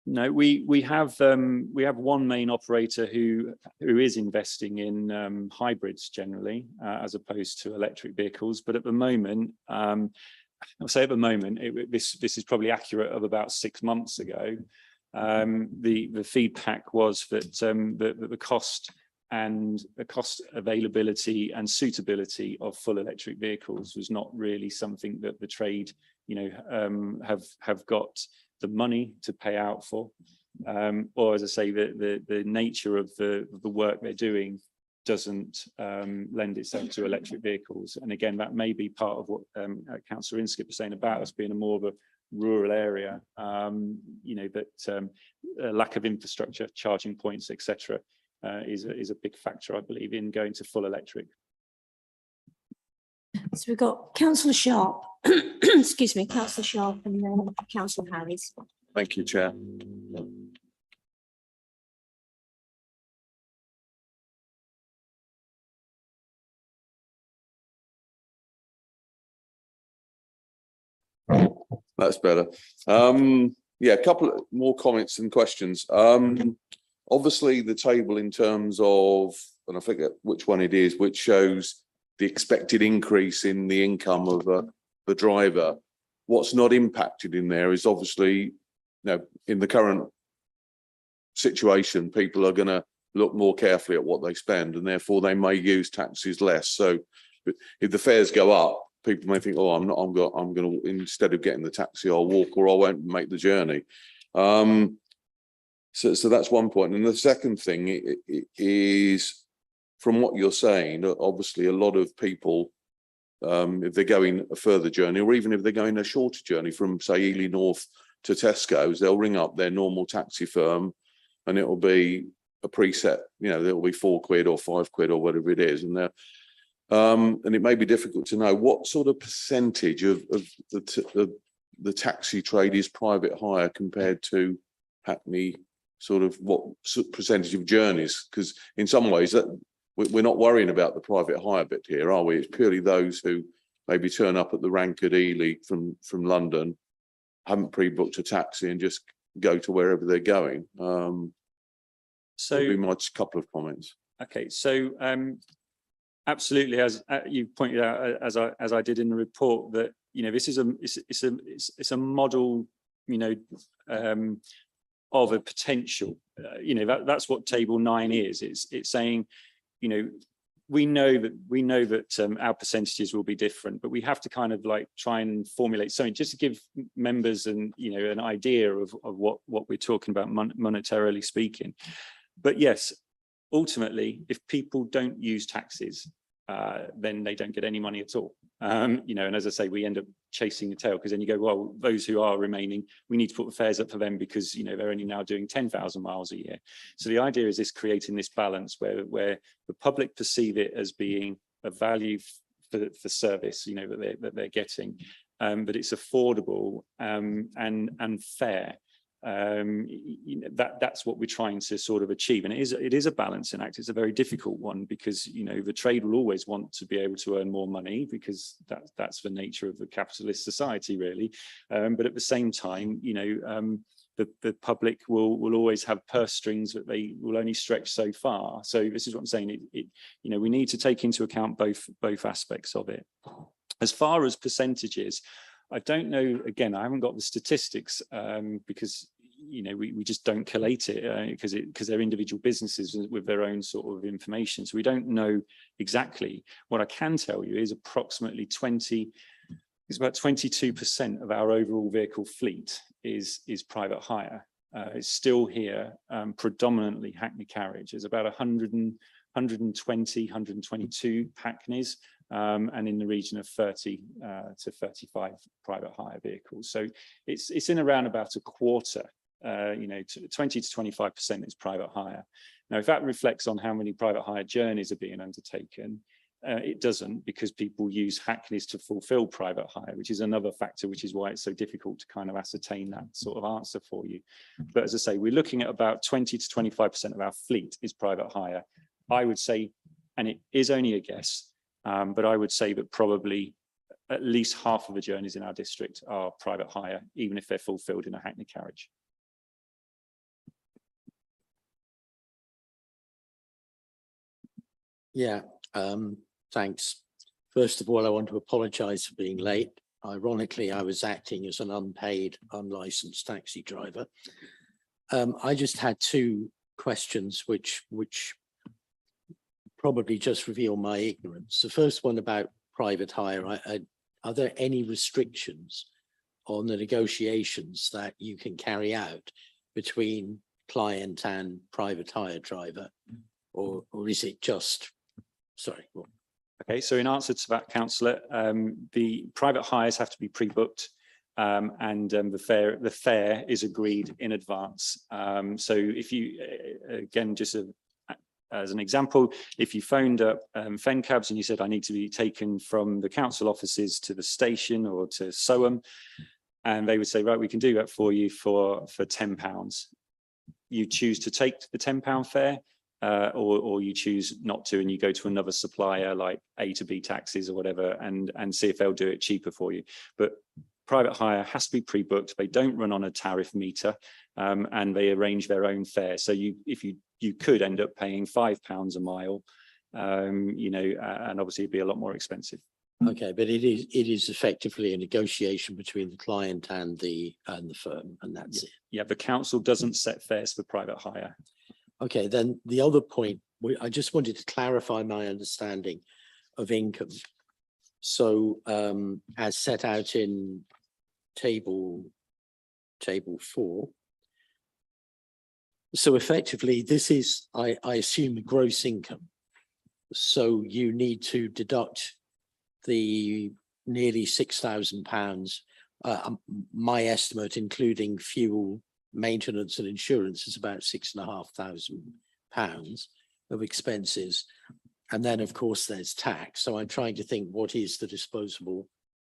No, we have one main operator who is investing in hybrids generally, as opposed to electric vehicles. But at the moment, I'll say at the moment, this is probably accurate of about 6 months ago. The feedback was that the cost and the cost availability and suitability of full electric vehicles was not really something that the trade, have got the money to pay out for, or as I say, the nature of the work they're doing doesn't lend itself to electric vehicles. And again, that may be part of what Councillor Inskip was saying about us being more of a rural area, that lack of infrastructure, charging points, etc. Is a big factor, I believe, in going to full electric. So we've got Councillor Sharp, excuse me, Councillor Sharp, and then Councillor Harris. Thank you, Chair. That's better. Yeah, a couple more comments and questions. Obviously, the table in terms of, and I forget which one it is, which shows the expected increase in the income of the driver. What's not impacted in there is obviously, in the current situation, people are going to look more carefully at what they spend, and therefore they may use taxis less. So But if the fares go up, people may think, oh, I'm going to, instead of getting the taxi, I'll walk or I won't make the journey. So that's one point. And the second thing is, from what you're saying, obviously a lot of people, if they're going a further journey, or even if they're going a shorter journey from, say, Ely North to Tesco's, they'll ring up their normal taxi firm and it will be a preset, it'll be £4 or £5 or whatever it is. And it may be difficult to know what sort of percentage of the taxi trade is private hire compared to Hackney, sort of what percentage of journeys, because in some ways that we're not worrying about the private hire bit here, are we? It's purely those who maybe turn up at the rank at Ely from London, haven't pre-booked a taxi and just go to wherever they're going. So that'd be my couple of comments. Okay, so absolutely, as you pointed out, as I did in the report, that this is it's a model, of a potential. That's what Table 9 is. It's saying, we know that our percentages will be different, but we have to kind of like try and formulate something just to give members an idea of what we're talking about monetarily speaking. But yes, ultimately, if people don't use taxis, then they don't get any money at all. And as I say, we end up chasing the tail, because then you go, well, those who are remaining, we need to put the fares up for them because they're only now doing 10,000 miles a year. So the idea is this, creating this balance where the public perceive it as being a value for service, that they're getting, but it's affordable and fair. That's what we're trying to sort of achieve, and it is a balancing act. It's a very difficult one, because the trade will always want to be able to earn more money, because that's the nature of the capitalist society, really. But at the same time, the public will always have purse strings that they will only stretch so far. So this is what I'm saying. We need to take into account both aspects of it. As far as percentages, I don't know, again, I haven't got the statistics, because we just don't collate it, because they're individual businesses with their own sort of information. So we don't know exactly. What I can tell you is approximately 22% of our overall vehicle fleet is private hire. It's still here, predominantly Hackney carriage. There's about 120, 122 Hackneys, and in the region of 30 to 35 private hire vehicles. So it's in around about a quarter, 20 to 25% is private hire. Now, if that reflects on how many private hire journeys are being undertaken, it doesn't, because people use Hackneys to fulfill private hire, which is another factor, which is why it's so difficult to kind of ascertain that sort of answer for you. But as I say, we're looking at about 20 to 25% of our fleet is private hire. I would say, and it is only a guess, but I would say that probably at least half of the journeys in our district are private hire, even if they're fulfilled in a Hackney carriage. Yeah, thanks. First of all, I want to apologise for being late. Ironically, I was acting as an unpaid, unlicensed taxi driver. I just had two questions which probably just reveal my ignorance. The first one about private hire. Are there any restrictions on the negotiations that you can carry out between client and private hire driver, or is it just, sorry. Okay, so in answer to that, councillor, the private hires have to be pre-booked, and the fare is agreed in advance. So if you, again, just as an example, if you phoned up Fencabs and you said, I need to be taken from the council offices to the station or to Soham, and they would say, right, we can do that for you for £10. You choose to take the £10 fare, or you choose not to, and you go to another supplier like A to B taxis or whatever, and see if they'll do it cheaper for you. But private hire has to be pre-booked. They don't run on a tariff meter, and they arrange their own fare. So if you could end up paying £5 a mile, and obviously it'd be a lot more expensive. Okay, but it is effectively a negotiation between the client and the firm, and that's it. Yeah, the council doesn't set fares for private hire. Okay, then the other point, I just wanted to clarify my understanding. of income. So as set out in table 4. So effectively, this is, I assume, the gross income. So you need to deduct the nearly £6,000. My estimate, including fuel, maintenance and insurance, is about £6,500 of expenses. And then, of course, there's tax. So I'm trying to think, what is the disposable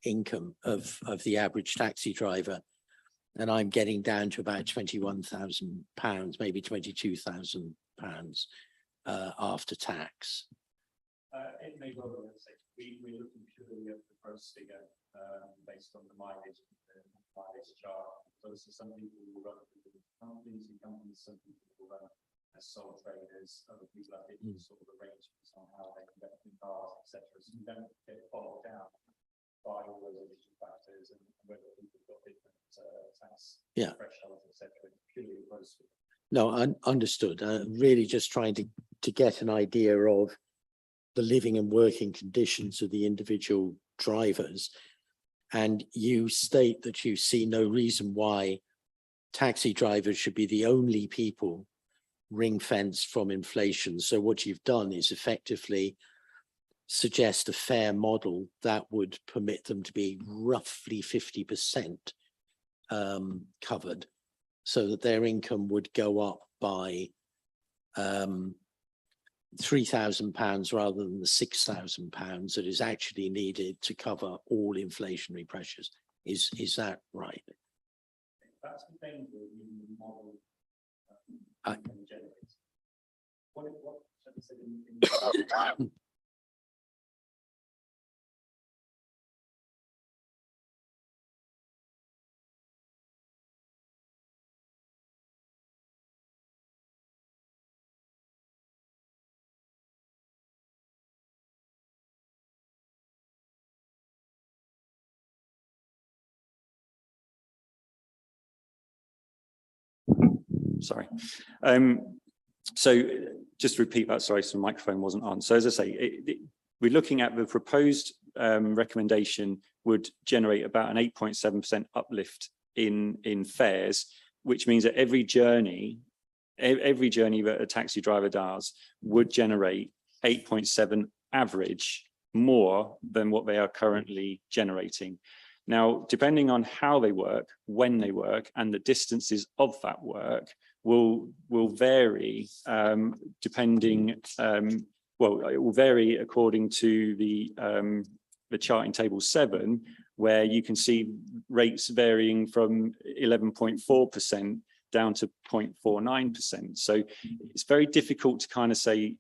income of the average taxi driver? And I'm getting down to about £21,000, maybe £22,000 after tax. It may well be, we're looking purely at the gross figure based on the mileage chart. So some people will run companies, some people will run as sole traders, other people have different sort of arrangements on how they invest in cars, etc. So you don't get bogged down by all those additional factors and whether people have got different tax thresholds, etc. Purely gross figure. No, understood. Really just trying to get an idea of the living and working conditions of the individual drivers. And you state that you see no reason why taxi drivers should be the only people ring-fenced from inflation. So what you've done is effectively suggest a fair model that would permit them to be roughly 50% covered, so that their income would go up by £3,000 rather than the £6,000 that is actually needed to cover all inflationary pressures. Is that right? That's the thing with the model generates. What should I say in Sorry. So just to repeat that, sorry, so the microphone wasn't on. So as I say, we're looking at the proposed recommendation would generate about an 8.7% uplift in fares, which means that every journey that a taxi driver does would generate 8.7 average more than what they are currently generating. Now, depending on how they work, when they work, and the distances of that work will vary depending, well, it will vary according to the chart in table 7, where you can see rates varying from 11.4% down to 0.49%. So it's very difficult to kind of say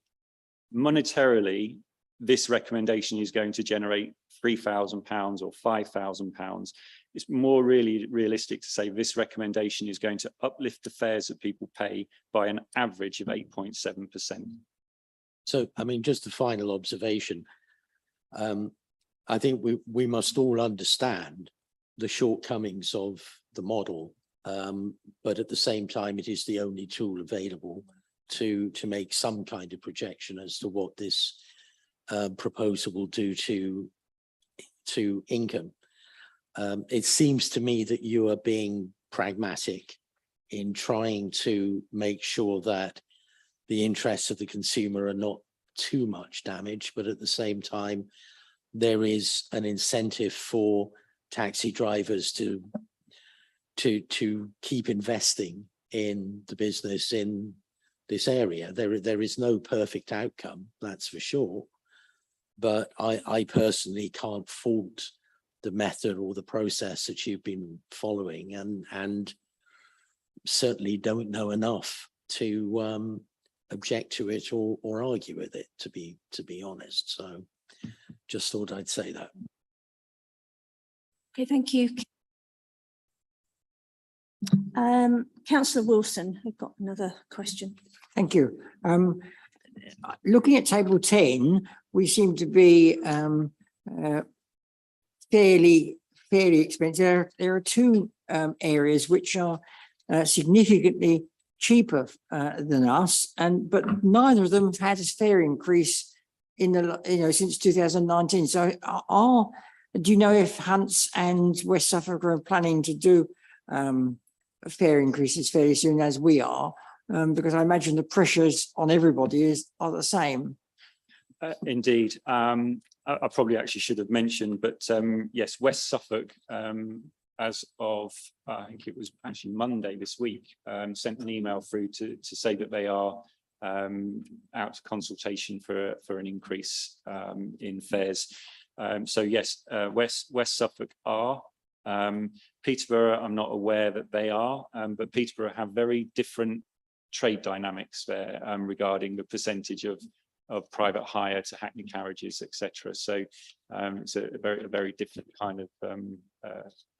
monetarily, this recommendation is going to generate £3,000 or £5,000. It's more really realistic to say this recommendation is going to uplift the fares that people pay by an average of 8.7%. So, I mean, just a final observation. I think we must all understand the shortcomings of the model, but at the same time, it is the only tool available to make some kind of projection as to what this proposal will do to income. It seems to me that you are being pragmatic in trying to make sure that the interests of the consumer are not too much damaged, but at the same time, there is an incentive for taxi drivers to keep investing in the business in this area. There is no perfect outcome, that's for sure. But I personally can't fault the method or the process that you've been following, and certainly don't know enough to object to it or argue with it, to be honest. So just thought I'd say that. Okay, thank you. Councillor Wilson, I've got another question. Thank you. Looking at table 10, we seem to be fairly expensive. There are two areas which are significantly cheaper than us, but neither of them have had a fare increase in the, since 2019. So do you know if Hunts and West Suffolk are planning to do fare increases fairly soon as we are? Because I imagine the pressures on everybody are the same. Indeed. I probably actually should have mentioned, but yes, West Suffolk, as of, I think it was actually Monday this week, sent an email through to say that they are out to consultation for an increase in fares. So yes, West Suffolk are. Peterborough, I'm not aware that they are, but Peterborough have very different trade dynamics there regarding the percentage of private hire to hackney carriages, etc. So it's a very different kind of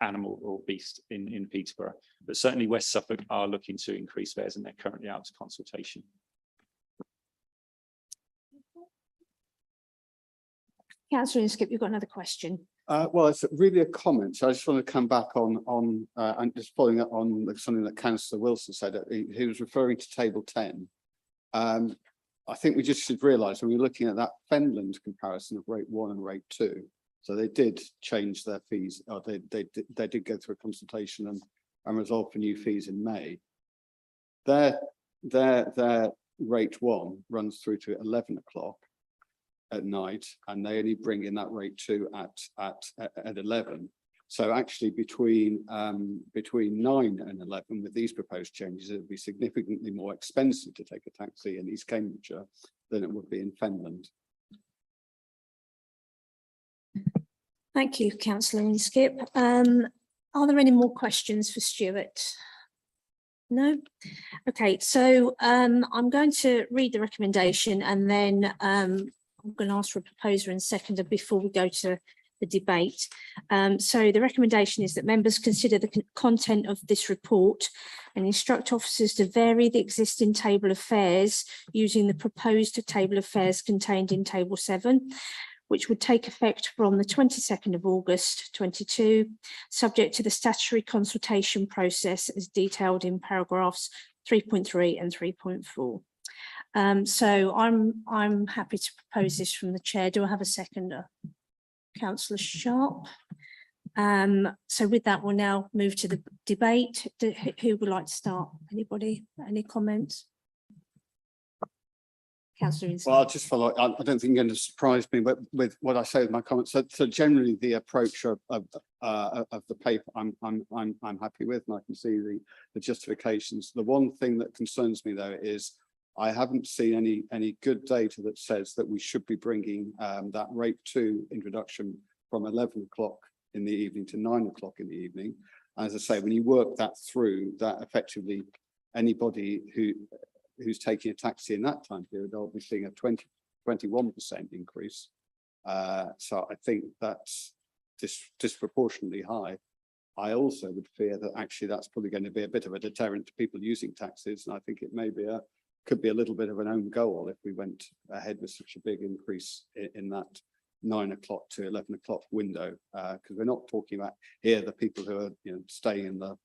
animal or beast in Peterborough. But certainly West Suffolk are looking to increase fares, and they're currently out to consultation. Councillor Inskip, you've got another question. Well, it's really a comment. So I just want to come back on and just following up on something that Councillor Wilson said. He was referring to table 10. I think we just should realise when we're looking at that Fenland comparison of rate 1 and rate 2, so they did change their fees, or they did go through a consultation and resolve for new fees in May. Their rate 1 runs through to 11 o'clock at night, and they only bring in that rate 2 at 11. So actually between 9 and 11, with these proposed changes, it would be significantly more expensive to take a taxi in East Cambridgeshire than it would be in Fenland. Thank you, Councillor Inskip. Are there any more questions for Stuart? No? Okay, so I'm going to read the recommendation, and then I'm going to ask for a proposer and seconder before we go to the debate. So the recommendation is that members consider the content of this report and instruct officers to vary the existing table of fares using the proposed table of fares contained in table 7, which would take effect from the 22nd of August 22, subject to the statutory consultation process as detailed in paragraphs 3.3 and 3.4. So I'm happy to propose this from the chair. Do I have a seconder? Councillor Sharp. So with that, we'll now move to the debate. Who would like to start? Anybody? Any comments? Councillor Inskip. Well, I'll just follow. I don't think you're going to surprise me with what I say with my comments. So generally, the approach of the paper, I'm happy with, and I can see the justifications. The one thing that concerns me though is I haven't seen any good data that says that we should be bringing that rate 2 introduction from 11 o'clock in the evening to 9 o'clock in the evening. As I say, when you work that through, that effectively anybody who's taking a taxi in that time period, they'll be seeing a 21% increase. So I think that's disproportionately high. I also would fear that actually that's probably going to be a bit of a deterrent to people using taxis, and I think it may be could be a little bit of an own goal if we went ahead with such a big increase in that 9 o'clock to 11 o'clock window, because we're not talking about here the people who are staying in the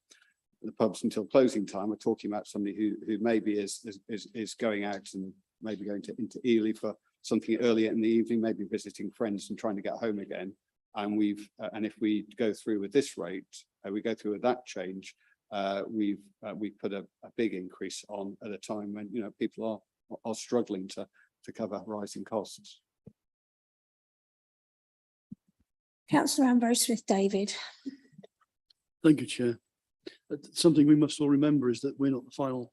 pubs until closing time. We're talking about somebody who maybe is going out and maybe going into Ely for something earlier in the evening, maybe visiting friends and trying to get home again. And and if we go through with this rate, we go through with that change, we've put a big increase on at a time when people are struggling to cover rising costs. Councillor Ambrose-Smith David. Thank you, Chair. Something we must all remember is that we're not the final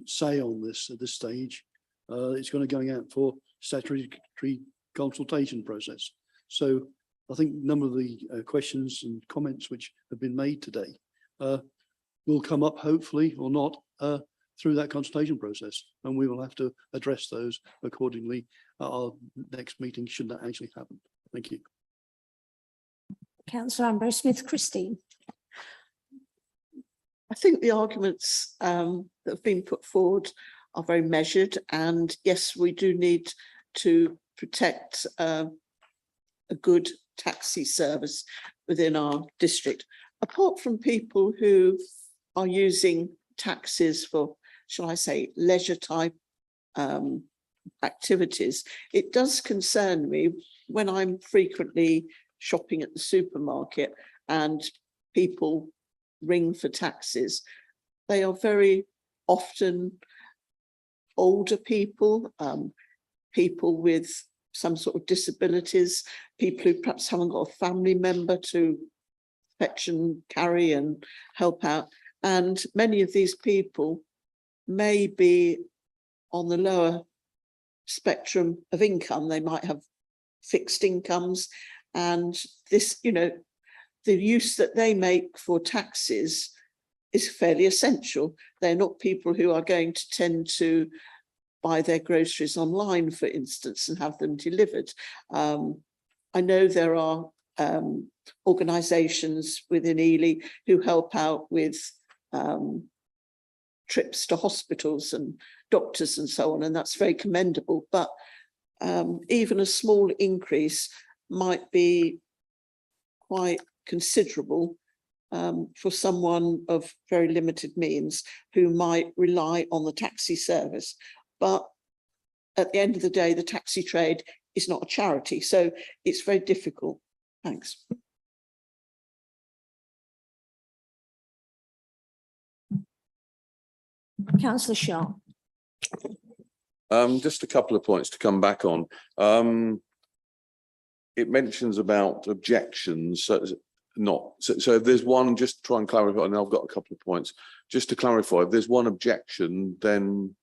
say on this at this stage. It's going to go out for statutory consultation process. So I think a number of the questions and comments which have been made today will come up, hopefully or not, through that consultation process, and we will have to address those accordingly at our next meeting, should that actually happen. Thank you. Councillor Ambrose-Smith Christine. I think the arguments that have been put forward are very measured, and yes, we do need to protect a good taxi service within our district. Apart from people who are using taxis for, shall I say, leisure type activities. It does concern me when I'm frequently shopping at the supermarket and people ring for taxis. They are very often older people, people with some sort of disabilities, people who perhaps haven't got a family member to fetch and carry and help out. And many of these people may be on the lower spectrum of income. They might have fixed incomes, and this, you know, the use that they make for taxis is fairly essential. They're not people who are going to tend to buy their groceries online, for instance, and have them delivered. I know there are organisations within Ely who help out with trips to hospitals and doctors and so on, and that's very commendable. But even a small increase might be quite considerable for someone of very limited means who might rely on the taxi service. But at the end of the day, the taxi trade is not a charity, so it's very difficult. Thanks. Councillor Sharp. Just a couple of points to come back on. It mentions about objections, so if there's one, just try and clarify, and I've got a couple of points. Just to clarify, if there's one objection, then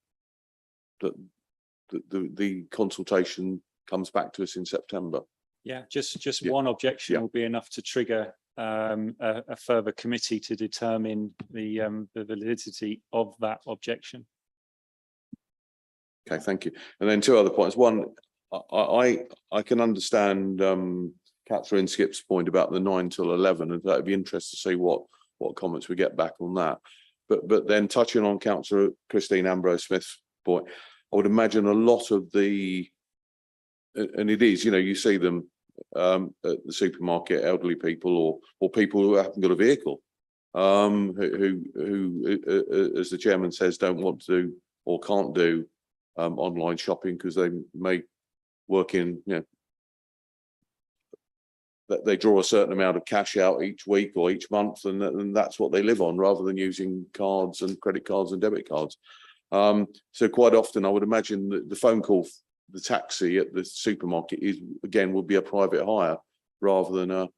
the consultation comes back to us in September. Yeah, just Yeah. one objection Yeah. will be enough to trigger a further committee to determine the validity of that objection. Okay, thank you. And then two other points. One, I can understand Councillor Inskip's point about the 9 till 11, and that'd be interesting to see what comments we get back on that. But then touching on Councillor Christine Ambrose-Smith's point, I would imagine a lot of the, and it is, you know, you see them at the supermarket, elderly people or people who haven't got a vehicle, who as the chairman says, don't want to do or can't do online shopping because they may work in, you know, that they draw a certain amount of cash out each week or each month, and that's what they live on, rather than using cards and credit cards and debit cards. So quite often I would imagine that the phone call, the taxi at the supermarket would be a private hire rather than a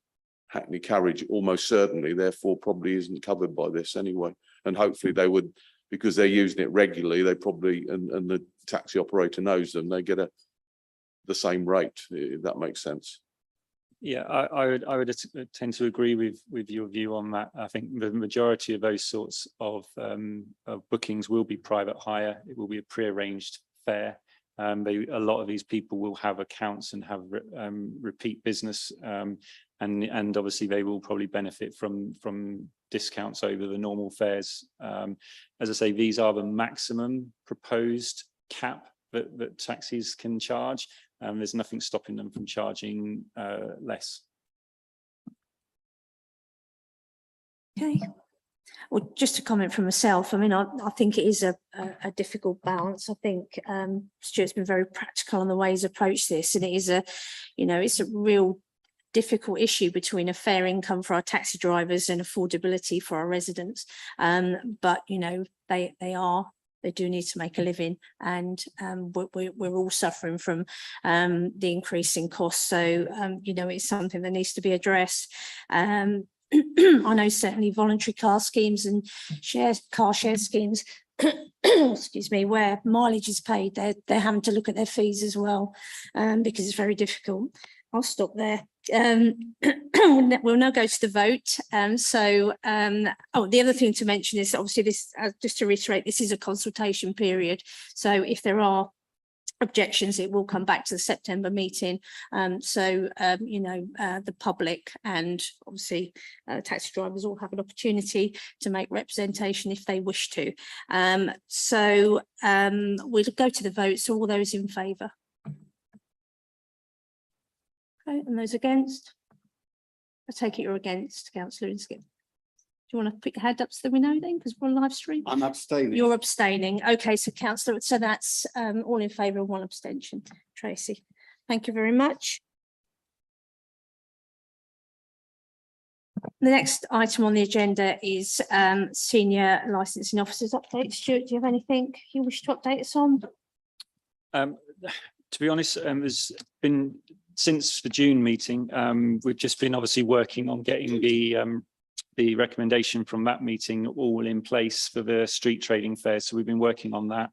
hackney carriage, almost certainly, therefore probably isn't covered by this anyway. And hopefully they would, because they're using it regularly, they probably, and the taxi operator knows them, they get the same rate, if that makes sense. Yeah, I would tend to agree with your view on that. I think the majority of those sorts of bookings will be private hire. It will be a pre-arranged fare. A lot of these people will have accounts and have repeat business, and obviously they will probably benefit from discounts over the normal fares. As I say, these are the maximum proposed cap that taxis can charge. There's nothing stopping them from charging less. Okay. Well, just to comment from myself, I mean, I think it is a difficult balance. I think Stuart's been very practical on the way he's approached this, and it is it's a real difficult issue between a fair income for our taxi drivers and affordability for our residents. But they do need to make a living, and we're all suffering from the increase in costs. So it's something that needs to be addressed. I know certainly voluntary car schemes and car share schemes, excuse me, where mileage is paid, they're having to look at their fees as well, because it's very difficult. I'll stop there. We'll now go to the vote. The other thing to mention is obviously this, just to reiterate, this is a consultation period. So if there are objections, it will come back to the September meeting. The public and obviously taxi drivers all have an opportunity to make representation if they wish to. We'll go to the vote. So all those in favour? Okay, and those against? I take it you're against, Councillor Inskip. you want to put your hand up so that we know then, because we're on live stream? I'm abstaining. You're abstaining. Okay, so councillor, so that's all in favour of one abstention. Tracy, thank you very much. The next item on the agenda is senior licensing officers update. Stuart, do you have anything you wish to update us on? To be honest, there's been, since the June meeting, we've just been obviously working on getting the recommendation from that meeting all in place for the street trading fair. So we've been working on that.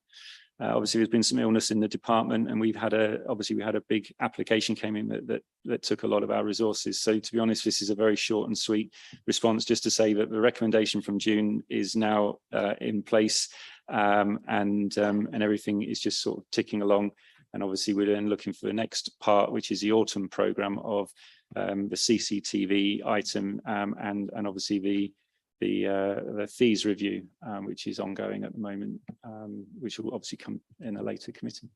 Obviously, there's been some illness in the department, and we've had a big application came in that took a lot of our resources. So to be honest, this is a very short and sweet response, just to say that the recommendation from June is now in place, and everything is just sort of ticking along. And obviously, we're then looking for the next part, which is the autumn programme of the CCTV item, and obviously the fees review, which is ongoing at the moment, which will obviously come in a later committee.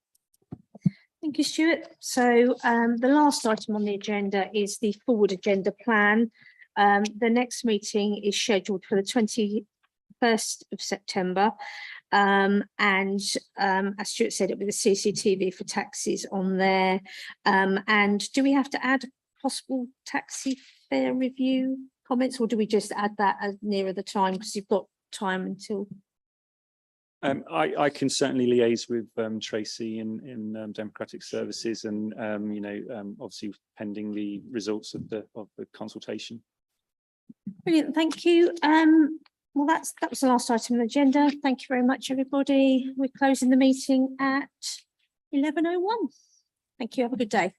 Thank you, Stuart. So the last item on the agenda is the forward agenda plan. The next meeting is scheduled for the 21st of September. And as Stuart said, it'll be the CCTV for taxis on there. And do we have to add possible taxi fare review comments, or do we just add that as nearer the time, because you've got time until? I can certainly liaise with Tracy in Democratic Services, and obviously pending the results of the consultation. Brilliant, thank you. Well, that was the last item on the agenda. Thank you very much, everybody. We're closing the meeting at 11:01. Thank you. Have a good day.